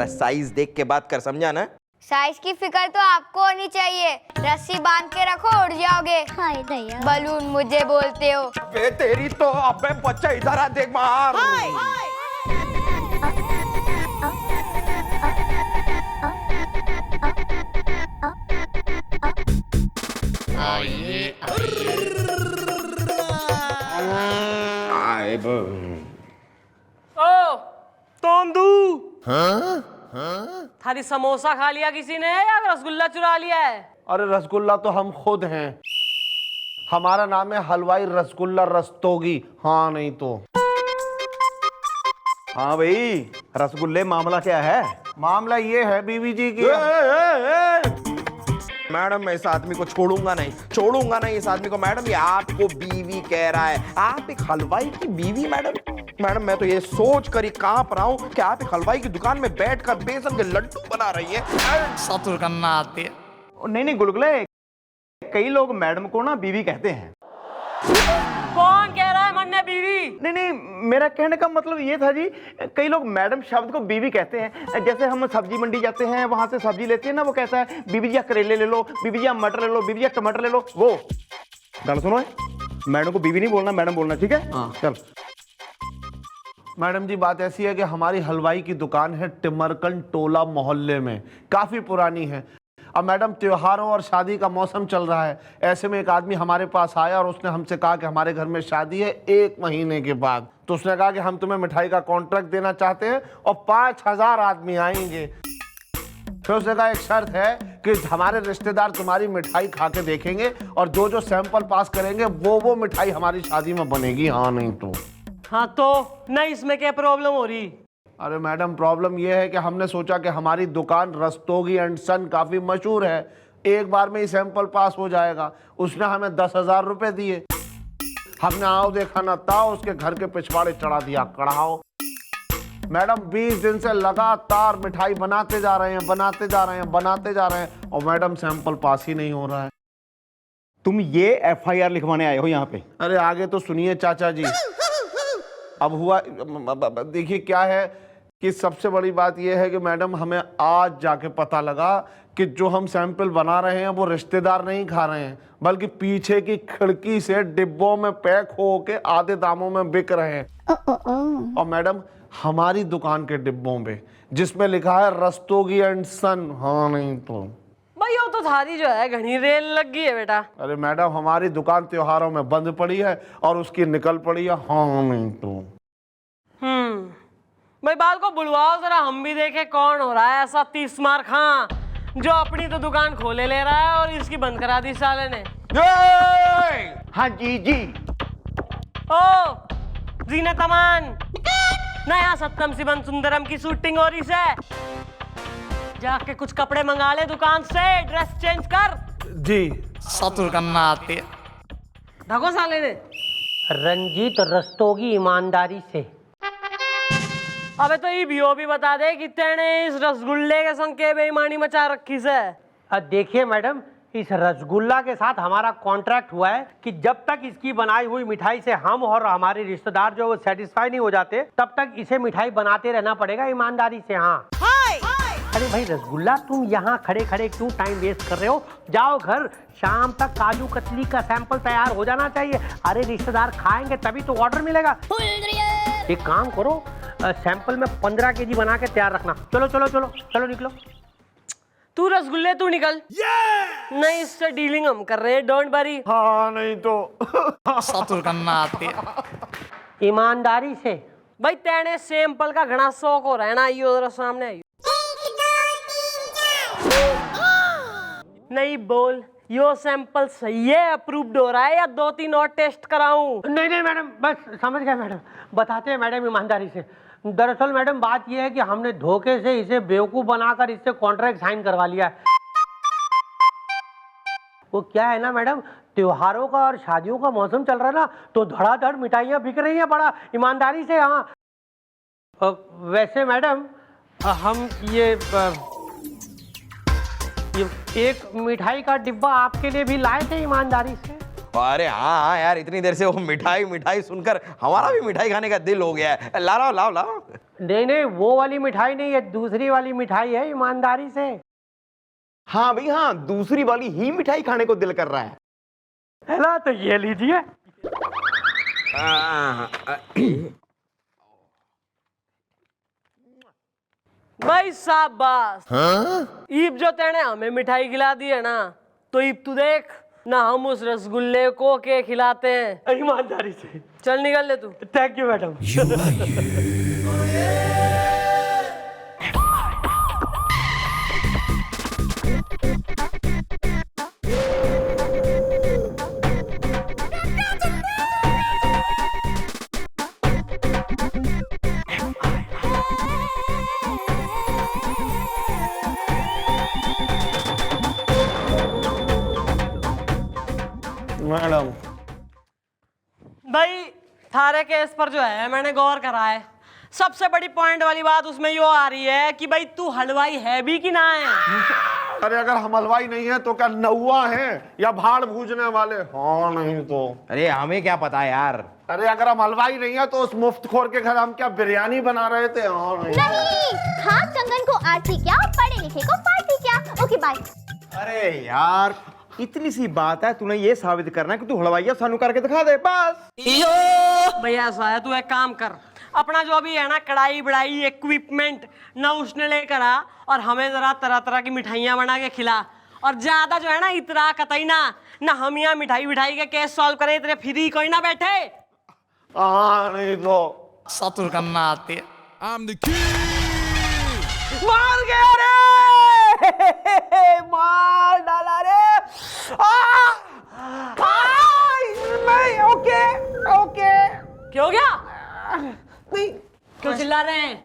जरा साइज देख के बात कर, समझा ना? साइज की फिक्र तो आपको होनी चाहिए। रस्सी बांध के रखो, उड़ जाओगे। हाय दया। बलून मुझे बोलते हो। बे तेरी तो, अबे बच्चा इधर आ, देख मार। ओ तोंदू, थारी समोसा खा लिया किसी ने या रसगुल्ला चुरा लिया है? अरे रसगुल्ला तो हम खुद हैं, हमारा नाम है हलवाई रसगुल्ला रस्तोगी। हाँ नहीं तो। हाँ भाई, रसगुल्ले मामला क्या है? मामला ये है बीवी जी की। मैडम मैं इस आदमी को छोड़ूंगा नहीं इस आदमी को। मैडम ये आपको बीवी कह रहा है, आप एक हलवाई की बीवी? मैडम मैं तो ये सोच कर ही कांप रहा हूँ कि आप एक हलवाई की दुकान में बैठकर बेसन के लड्डू बना रही है। सतुर करना आती है। नहीं गुलगुले, कई लोग मैडम को ना बीवी कहते हैं। कौन कह रहा है मन्ने बीवी? नहीं, मेरा कहने का मतलब ये था जी, कई लोग मैडम शब्द को बीवी कहते हैं। जैसे हम सब्जी मंडी जाते हैं, वहां से सब्जी लेते हैं ना, वो कहता है बीवी जी करेले ले लो, बीवी जी मटर ले लो, बीवी जी टमाटर ले लो। वो गल सुनो, मैडम को बीवी नहीं बोलना, मैडम बोलना, ठीक है? हाँ चल। मैडम जी बात ऐसी है कि हमारी हलवाई की दुकान है टिमरकन टोला मोहल्ले में, काफी पुरानी है। अब मैडम त्योहारों और शादी का मौसम चल रहा है, ऐसे में एक आदमी हमारे पास आया और उसने हमसे कहा कि हमारे घर में शादी है 1 महीने के बाद। तो उसने कहा कि हम तुम्हें मिठाई का कॉन्ट्रैक्ट देना चाहते हैं और 5000 आदमी आएंगे। फिर उसने कहा एक शर्त है कि हमारे रिश्तेदार तुम्हारी मिठाई खा के देखेंगे और जो जो सैंपल पास करेंगे वो मिठाई हमारी शादी में बनेगी। हाँ नहीं तो। हाँ तो नहीं, इसमें क्या प्रॉब्लम हो रही? अरे मैडम प्रॉब्लम यह है कि हमने सोचा कि हमारी दुकान रस्तोगी एंड सन काफी मशहूर है, एक बार में ही सैंपल पास हो जाएगा। उसने हमें 10,000 रुपए दिए। हमने आओ देखा ना ताओ उसके घर के पिछवाड़े चढ़ा दिया कड़ाओ। मैडम 20 दिन से लगातार मिठाई बनाते जा रहे हैं और मैडम सैंपल पास ही नहीं हो रहा है। तुम ये FIR लिखवाने आए हो यहाँ पे? अरे आगे तो सुनिए चाचा जी। अब हुआ देखिए क्या है कि सबसे बड़ी बात यह है कि मैडम हमें आज जाके पता लगा कि जो हम सैंपल बना रहे हैं वो रिश्तेदार नहीं खा रहे हैं, बल्कि पीछे की खिड़की से डिब्बों में पैक होके आधे दामों में बिक रहे हैं। और मैडम हमारी दुकान के डिब्बों पे जिसमें लिखा है रस्तोगी एंड सन। हाँ नहीं तो भाई वो तो थारी जो है घनी रेल लग गई है बेटा। अरे मैडम हमारी दुकान त्योहारों में बंद पड़ी है और उसकी निकल पड़ी है। हाँ नहीं तो। भाई बाल को बुलवाओ जरा, हम भी देखे कौन हो रहा है ऐसा 30 मार खां जो अपनी तो दुकान खोले ले रहा है और इसकी बंद करा दी साले ने। हाँ जी। ओ जीने तमान, नया सत्यम शिवम सुंदरम की शूटिंग हो रही है, जाके कुछ कपड़े मंगा ले दुकान से, ड्रेस चेंज कर। जी सतुर करना आती है। ढको साले ने। रंजीत रस्तोगी ईमानदारी से। अबे तो ये भी बता दे कि तेने इस रसगुल्ले के संग के बेईमानी मचा रखी से। देखिए मैडम, इस रसगुल्ला के साथ हमारा कॉन्ट्रैक्ट हुआ है कि जब तक इसकी बनाई हुई मिठाई से हम और हमारे रिश्तेदार जो सेटिस्फाई नहीं हो जाते तब तक इसे मिठाई बनाते रहना पड़ेगा ईमानदारी से। हाँ अरे भाई रसगुल्ला, तुम यहाँ खड़े खड़े क्यों टाइम वेस्ट कर रहे हो? जाओ घर, शाम तक काजू कतली का सैंपल तैयार हो जाना चाहिए। अरे रिश्तेदार खाएंगे तभी तो ऑर्डर मिलेगा। एक काम करो, सैंपल में 15 kg बना के तैयार रखना। चलो निकलो। तू रसगुल्ले तू निकल। नहीं इससे डीलिंग हम कर रहे हैं, डोंट वरी। हाँ नहीं तो। सतुर करना आती है। ईमानदारी से। भाई तेने सैंपल का घना शौक हो रहा है ना, आइयो जरा सामने आइयो। नहीं बोल, यो सैंपल सही है, अप्रूव्ड हो रहा है या 2-3 और टेस्ट कराऊं? नहीं मैडम, बस समझ गए मैडम, बताते हैं मैडम ईमानदारी से। दरअसल मैडम बात यह है कि हमने धोखे से इसे बेवकूफ़ बनाकर इससे कॉन्ट्रैक्ट साइन करवा लिया है। वो क्या है ना मैडम, त्योहारों का और शादियों का मौसम चल रहा है ना, तो धड़ाधड़ मिठाइयाँ बिक रही हैं बड़ा ईमानदारी से। हाँ वैसे मैडम हम ये एक मिठाई का डिब्बा आपके लिए भी लाए थे ईमानदारी से। अरे हाँ यार, इतनी देर से वो मिठाई सुनकर हमारा भी मिठाई खाने का दिल हो गया है। लाओ। नहीं नहीं, वो वाली मिठाई नहीं है, दूसरी वाली मिठाई है, ईमानदारी से। हाँ भाई हाँ, दूसरी वाली ही मिठाई खाने को दिल कर रहा है ना, तो ये लीजिए। भाई शाबाश। ईब जो तेने हमें मिठाई खिला दी है ना, तो ईब तू देख ना हम उस रसगुल्ले को के खिलाते हैं। ईमानदारी से। चल निकल ले तू। Thank you madam. मैडम भाई थारे केस पर जो है मैंने गौर करा है, सबसे बड़ी पॉइंट वाली बात उसमें यो आ रही है कि भाई तू हलवाई है भी कि ना है। अरे अगर हम हलवाई नहीं है तो क्या नौवा है या भाड़ भूजने वाले? हाँ नहीं तो। अरे हमें क्या पता यार। अरे अगर हम हलवाई नहीं है तो उस मुफ्तखोर के घर हम क्या बिरयानी बना रहे थे? हाँ नहीं। नहीं, हाँ चंदन को आरती क्या, पढ़े लिखे को पार्टी क्या। Okay bye. अरे यार, इतनी सी बात है, तूने ये साबित करना है कि तू हलवाइया सानू करके दिखा दे बस। भैया ऐसा है, तू एक काम कर, अपना जो भी है ना कढ़ाई बड़ाई इक्विपमेंट ना उसने लेकर आ और हमें जरा तरह तरह की मिठाइयाँ बना के खिला। और ज्यादा जो है ना इतरा कतई ना हम यहाँ मिठाई विठाई के केस सॉल्व करें, इतने फ्री कोई ना बैठे। हाँ नहीं तो। सतुर करना आते। मार गया रे, मार डाला रे। मैं ओके ओके। क्या हो गया? नहीं क्यों चिल्ला रहे हैं?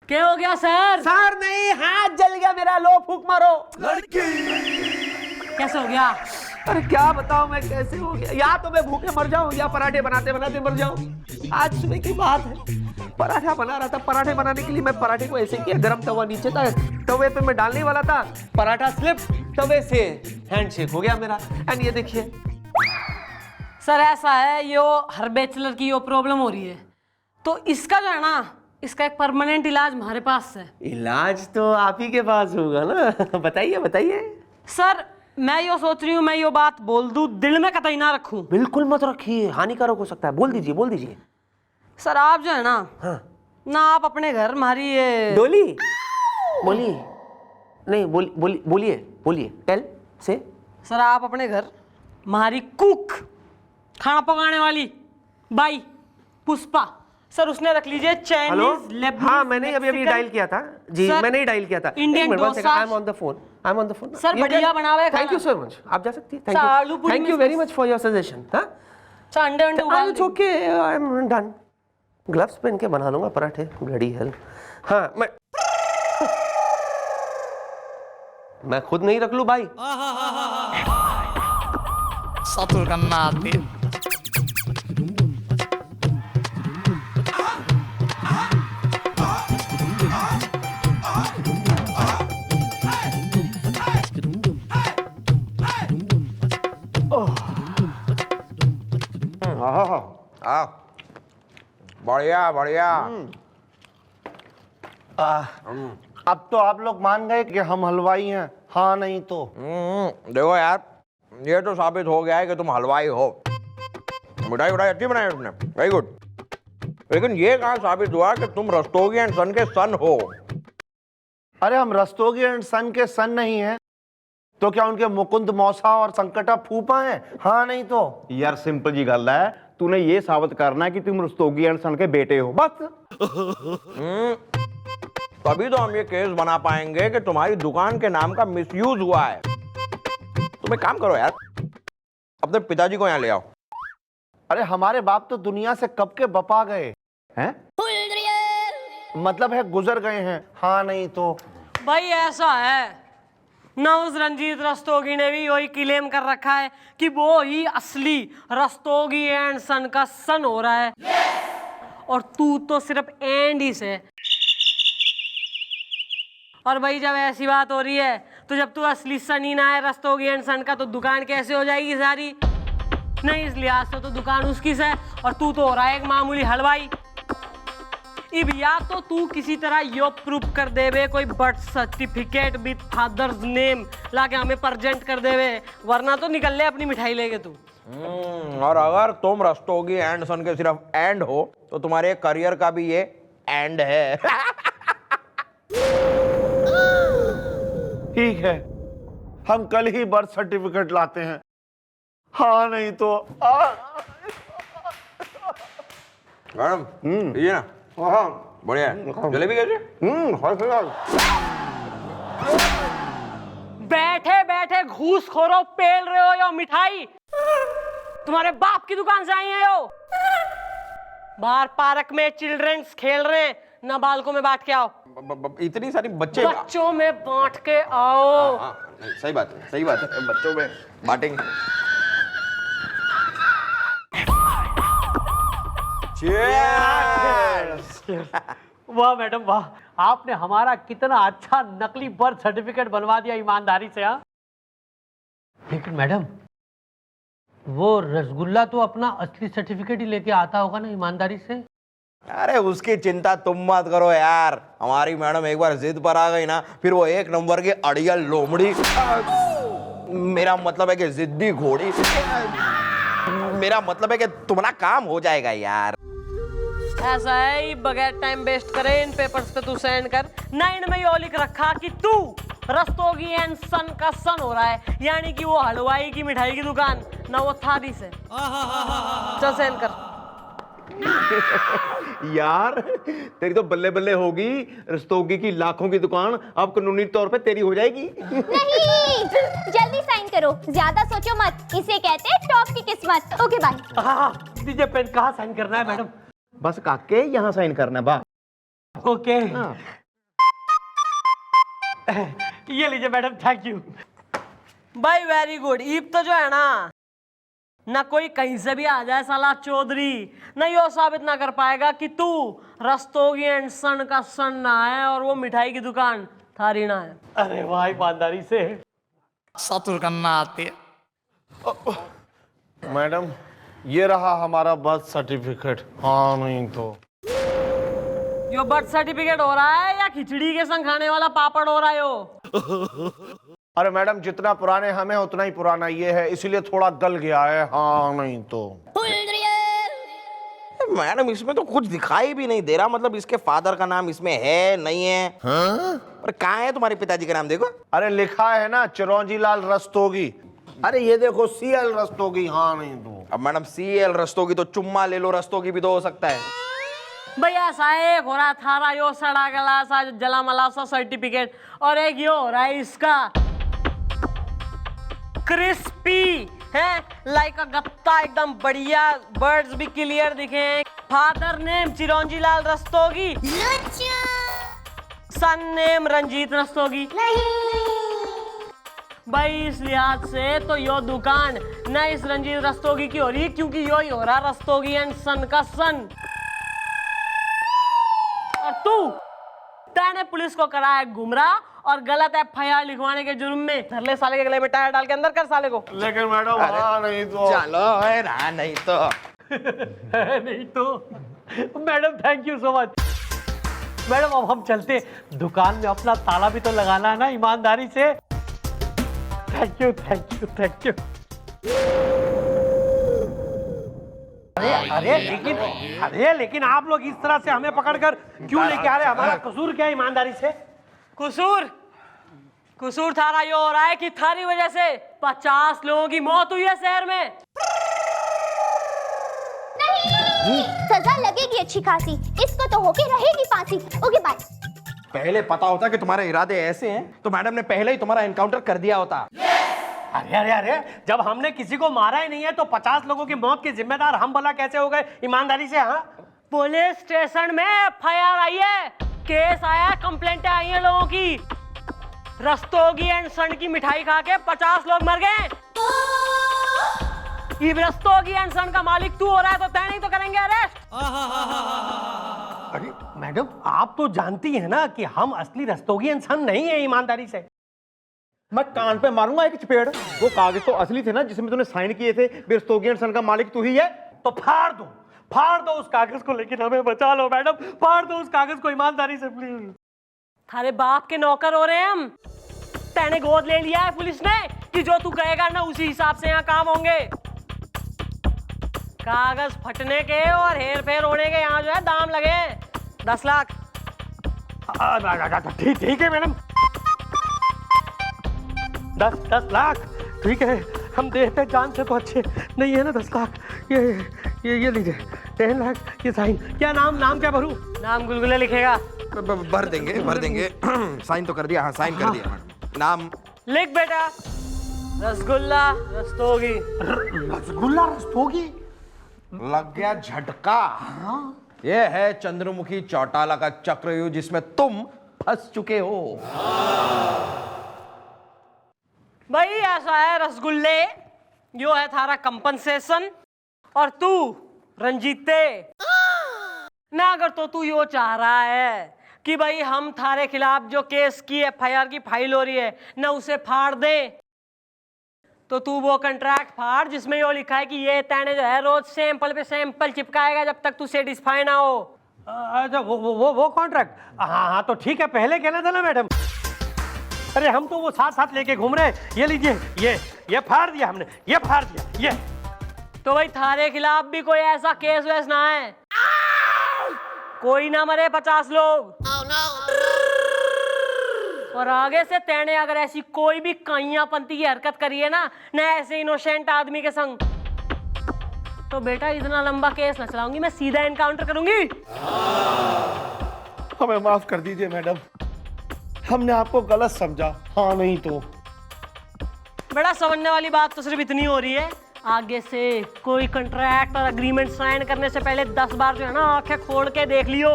क्या हो गया सर? सर नहीं, हाथ जल गया मेरा, लो फूक मारो। कैसे हो गया? अरे क्या बताऊं मैं कैसे हो गया, या तो मैं भूखे मर जाऊं या पराठे बनाते बनाते मर जाऊं। आज सुबह की बात है, पराठा बना रहा था, पराठे बनाने के लिए मैं पराठे को ऐसे किया, गरम तवा नीचे था, तवे पे मैं डालने वाला था, पराठा स्लिप, तवे से हैंडशेक हो गया मेरा। एंड ये देखिए सर ऐसा है, यो हर बैचलर की यो प्रॉब्लम हो रही है, तो इसका जो है ना, इसका एक परमानेंट इलाज हमारे पास है। इलाज तो आप ही के पास होगा ना, बताइए बताइए। सर मैं यो सोच रही हूँ, मैं यो बात बोल दूं, दिल में कतई ना रखूं। बिल्कुल मत रखिए, हानिकारक हो सकता है, बोल दीजिए बोल दीजिए। सर आप जो है ना, हाँ। ना आप अपने घर हमारी ये डोली बोलिए, नहीं बोलिए बोलिए टेल से। सर आप अपने घर हमारी कुक, खाना पकाने वाली बाई पुष्पा, सर उसने रख लीजिए चाइनीज लेबनीज। हाँ मैंने अभी डायल किया था जी, सर, मैंने ही डायल किया था। Indian dosa. I am on the phone, I am on the phone. Sir बढ़िया बनावे खाना। थैंक यू सो मच, आप जा सकती हैं। सर, आलू पूरी थैंक यू में very much for your suggestion. हाँ सर अंडे अंडे उबाल it's okay, I am done. Gloves पहन के बना लूंगा पराठे, ब्लडी हेल। हाँ मैं खुद नहीं रख लूं भाई। सतुर करना आते। बढ़िया बढ़िया। अब तो आप लोग मान गए कि हम हलवाई हैं, हाँ नहीं तो। देखो यार, ये तो साबित हो गया है कि तुम हलवाई हो। मिठाई उठाई अच्छी बनाई तुमने, वेरी गुड। लेकिन ये कहाँ साबित हुआ कि तुम रस्तोगी एंड सन के सन हो? अरे हम रस्तोगी एंड सन के सन नहीं हैं तो क्या उनके मुकुंद मौसा और संकटा फूफा हैं? हाँ नहीं तो। यार सिंपल जी गल है, तूने ये साबित करना है कि तुम रस्तोगी एंड सन के बेटे हो, बस। तभी तो हम ये केस बना पाएंगे कि तुम्हारी दुकान के नाम का मिसयूज हुआ है। तुम एक काम करो यार, अपने पिताजी को यहाँ ले आओ। अरे हमारे बाप तो दुनिया से कब के बपा गए हैं, मतलब है गुजर गए हैं। हाँ नहीं तो। भाई ऐसा है ना, उस रंजीत रस्तोगी ने भी वही क्लेम कर रखा है कि वो ही असली रस्तोगी एंड सन का सन हो रहा है। और तू तो सिर्फ एंड ही से। और भाई जब ऐसी बात हो रही है तो जब तू असली सन ही ना है रस्तोगी एंड सन का, तो दुकान कैसे हो जाएगी सारी? नहीं, इस लिहाज से तो दुकान उसकी है और तू तो हो रहा है एक मामूली हलवाई। इब या तो तू किसी तरह यो प्रूफ कर देवे कोई birth certificate with father's name लाके हमें प्रेजेंट कर देवे, वरना तो निकल ले अपनी मिठाई लेके तू। और अगर तुम रस्तोगी एंड सन के सिर्फ एंड हो तो तुम्हारे करियर का भी ये एंड है। ठीक है, हम कल ही बर्थ सर्टिफिकेट लाते हैं। हाँ नहीं तो मैडम ये ना बढ़िया है। जलेबी कैसे? बैठे बैठे घूस खोरो पेल रहे हो यो मिठाई, तुम्हारे बाप की दुकान से आई है यो। बाहर पार्क में चिल्ड्रंस खेल रहे हैं, ना बालकों में बांट के आओ। इतनी सारी बच्चे बच्चों में बांट के आओ। नहीं, सही बात है, सही बात है, बच्चों में बांटेंगे। वाह मैडम वाह, आपने हमारा कितना अच्छा नकली बर्थ सर्टिफिकेट बनवा दिया ईमानदारी से। हाँ, लेकिन मैडम वो रसगुल्ला तो अपना असली सर्टिफिकेट ही लेके आता होगा ना ईमानदारी से। अरे उसकी चिंता तुम मत करो यार, हमारी मैडम एक बार जिद पर आ गई ना फिर वो एक नंबर की अड़ियल लोमड़ी, मेरा मतलब है कि जिद्दी घोड़ी, मेरा मतलब है कि तुम्हारा काम हो जाएगा यार। ऐसा है ही, बगैर टाइम वेस्ट करे इन पेपर्स पे तू साइन कर। ना इनमें यो लिख रखा कि तू रस्तोगी एंड सन का सन हो रहा है, यानी कि वो हलवाई की मिठाई की दुकान, ना वो थाली से। चल साइन कर। यार तेरी तो बल्ले बल्ले होगी, रस्तोगी की लाखों की दुकान अब कानूनी तौर पे तेरी हो जाएगी। नहीं, जल्दी साइन करो, ज्यादा सोचो मत, इसे कहते हैं टॉप की किस्मत। Okay bye. हाँ, दीजिए पेन, कहाँ साइन करना है मैडम? बस काके यहाँ साइन करना बा। ओके ये लीजिए मैडम, थैंक यू। भाई वेरी गुड। ईब तो जो है ना कोई कहीं से भी आ जाए साला चौधरी, ना यो साबित ना कर पाएगा कि तू रस्तोगी एंड सन का सन ना है और वो मिठाई की दुकान थारी ना है। अरे वाह, ईमानदारी से। सतुर करना आती है। मैडम ये रहा हमारा बर्थ सर्टिफिकेट। हाँ नहीं तो यो बर्थ सर्टिफिकेट हो रहा है या खिचड़ी के संग खाने वाला पापड़ हो रहा है यो? अरे मैडम जितना पुराने हमें उतना ही पुराना ये है, इसीलिए थोड़ा गल गया है। हाँ नहीं तो मैडम इसमें तो कुछ दिखाई भी नहीं दे रहा, मतलब इसके फादर का नाम इसमें है नहीं है? और कहाँ है तुम्हारे पिताजी का नाम? देखो अरे लिखा है ना चिरौंजी लाल रस्तोगी। अरे ये देखो CL रस्तोगी। हाँ नहीं तो अब मैडम CL रस्तोगी तो चुम्मा ले लो रस्तोगी भी तो हो सकता है। भैया साहेब हो रहा थारा यो सड़ा गला सा जला मला सा सर्टिफिकेट, और एक यो हो रहा है इसका क्रिस्पी है लाइक अ गत्ता, एकदम बढ़िया, वर्ड्स भी क्लियर दिखे। फादर नेम चिरौंजी लाल रस्तोगी, सन नेम रंजीत रस्तोगी। भाई इस लिहाज से तो यो दुकान न इस रंजीत रस्तोगी की हो रही, क्योंकि यो ही हो रहा रस्तोगी एंड सन का सन। और तू तैने पुलिस को करा है गुमराह और गलत FIR लिखवाने के जुर्म में धर ले साले के गले में टायर डाल के अंदर कर साले को। लेकिन मैडम हाँ नहीं तो चलो है ना, नहीं तो नहीं तो madam thank you so much. Madam अब हम चलते, दुकान में अपना ताला भी तो लगाना है ना ईमानदारी से। Thank you thank you thank you. अरे लेकिन आप लोग इस तरह से हमें पकड़कर क्यों लेके आ रहे हैं? हमारा कसूर क्या है ईमानदारी से? कसूर थारा यो हो रहा है कि थारी वजह से 50 लोगों की मौत हुई है शहर में। नहीं, सजा लगेगी अच्छी खासी, इसको तो होके रहेगी फांसी। Okay bye. पहले पता होता कि तुम्हारे इरादे ऐसे हैं तो मैडम ने पहले ही तुम्हारा एनकाउंटर कर दिया होता। अरे अरे अरे, जब हमने किसी को मारा ही नहीं है तो 50 लोगों की मौत के जिम्मेदार हम भला कैसे हो गए ईमानदारी से? हाँ, पुलिस स्टेशन में FIR आई है, केस आया, कंप्लेंटें आई हैं लोगों की। रस्तोगी एंड सन की मिठाई खा के 50 लोग मर गए। इब रस्तोगी एंड सन का मालिक तू हो रहा है तो तय नहीं तो करेंगे अरेस्ट। अरे मैडम आप तो जानती हैं ना कि हम असली रस्तोगी एंड सन नहीं है ईमानदारी से। मैं कान पे मारूंगा एक चपेड़। वो कागज तो असली थे ना जिसमें तूने साइन किए थे, रस्तोगी एंड सन का मालिक तू ही है। तो फाड़ दूं, फाड़ दो उस कागज को, लेकिन हमें बचा लो मैडम, फाड़ दो उस कागज को ईमानदारी से प्लीज। थारे बाप के नौकर हो रहे हैं हम। तेने गोद ले लिया है पुलिस ने कि जो तू कहेगा ना उसी हिसाब से यहाँ काम होंगे। कागज फटने के और हेर फेर होने के यहाँ जो है दाम लगे हैं 10 लाख। ठीक है मैडम, 10 लाख ठीक है, हम देते जान से तो अच्छे नहीं है ना 10 लाख। ये लीजिए 10 लाख, ये साइन। क्या नाम क्या भरूं? नाम गुलगुले लिखेगा। भर देंगे साइन तो कर दिया। हाँ साइन कर दिया मैडम। नाम लिख बेटा, रसगुल्ला रस्तोगी। रसगुल्ला रस्तोगी? लग गया झटका। ये है चंद्रमुखी चौटाला का चक्रव्यूह जिसमें तुम फंस चुके हो। भाई ऐसा है रसगुल्ले, यो है थारा कंपनसेशन, और तू रंजीते ना, अगर तो तू यो चाह रहा है कि भाई हम थारे खिलाफ जो केस की FIR की फाइल हो रही है ना उसे फाड़ दे, तो तू वो कॉन्ट्रैक्ट फाड़ जिसमें यो लिखा है कि ये तैने जो है रोज सैंपल पे सैंपल चिपकाएगा जब तक तू सेटिस्फाई ना हो। अच्छा वो कॉन्ट्रैक्ट, हाँ तो ठीक है, पहले कहना था ना मैडम। अरे हम तो वो साथ लेके घूम रहे हैं। ये लीजिए, ये फाड़ दिया हमने, ये फाड़ दिया ये। तो भाई थारे खिलाफ भी कोई ऐसा केस वैस ना है, कोई ना मरे 50 लोग। और आगे से तेने अगर ऐसी कोई भी काइयापंती की हरकत करी है ना ऐसे इनोसेंट आदमी के संग, तो बेटा इतना लंबा केस न चलाऊंगी, मैं सीधा एनकाउंटर करूंगी। हमें माफ कर दीजिए मैडम, हमने आपको गलत समझा। हाँ नहीं तो बेटा समझने वाली बात तो सिर्फ इतनी हो रही है, आगे से कोई कॉन्ट्रैक्ट और अग्रीमेंट साइन करने से पहले 10 बार जो है ना आंखें खोल के देख लियो,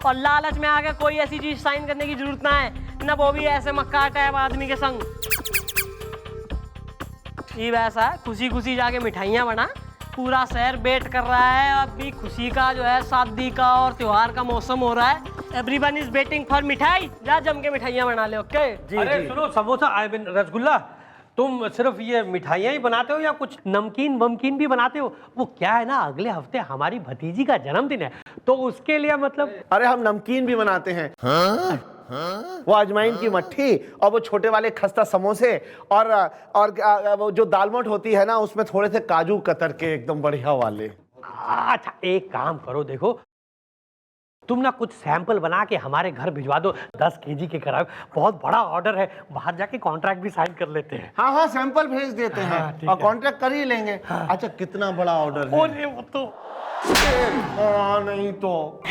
और लालच में आके कोई ऐसी चीज साइन करने की जरूरत ना है, ना वो भी ऐसे मक्का टाइप आदमी के संग। ये वैसा खुशी खुशी जाके मिठाइयाँ बना, पूरा शहर वेट कर रहा है, अभी खुशी का जो है शादी का और त्योहार का मौसम हो रहा है। एवरीवन इज वेटिंग फॉर मिठाई, जा जम के मिठाइयाँ बना ले। ओके अरे सुनो, समोसा रसगुल्ला, तुम सिर्फ ये मिठाइयाँ ही बनाते हो या कुछ नमकीन वमकीन भी बनाते हो? वो क्या है ना, अगले हफ्ते हमारी भतीजी का जन्मदिन है, तो उसके लिए मतलब। अरे हम नमकीन भी बनाते हैं। वो अजवाइन की मट्ठी और वो छोटे वाले खस्ता समोसे, और वो जो दाल मोठ होती है ना उसमें थोड़े से काजू कतर के एकदम बढ़िया वाले। अच्छा एक काम करो, देखो तुम ना कुछ सैंपल बना के हमारे घर भिजवा दो 10 kg के करीब, बहुत बड़ा ऑर्डर है, बाहर जाके कॉन्ट्रैक्ट भी साइन कर लेते हैं। हाँ सैंपल भेज देते हैं। ठीक और है। कॉन्ट्रैक्ट कर ही लेंगे। अच्छा कितना बड़ा ऑर्डर है? अरे वो तो हाँ नहीं तो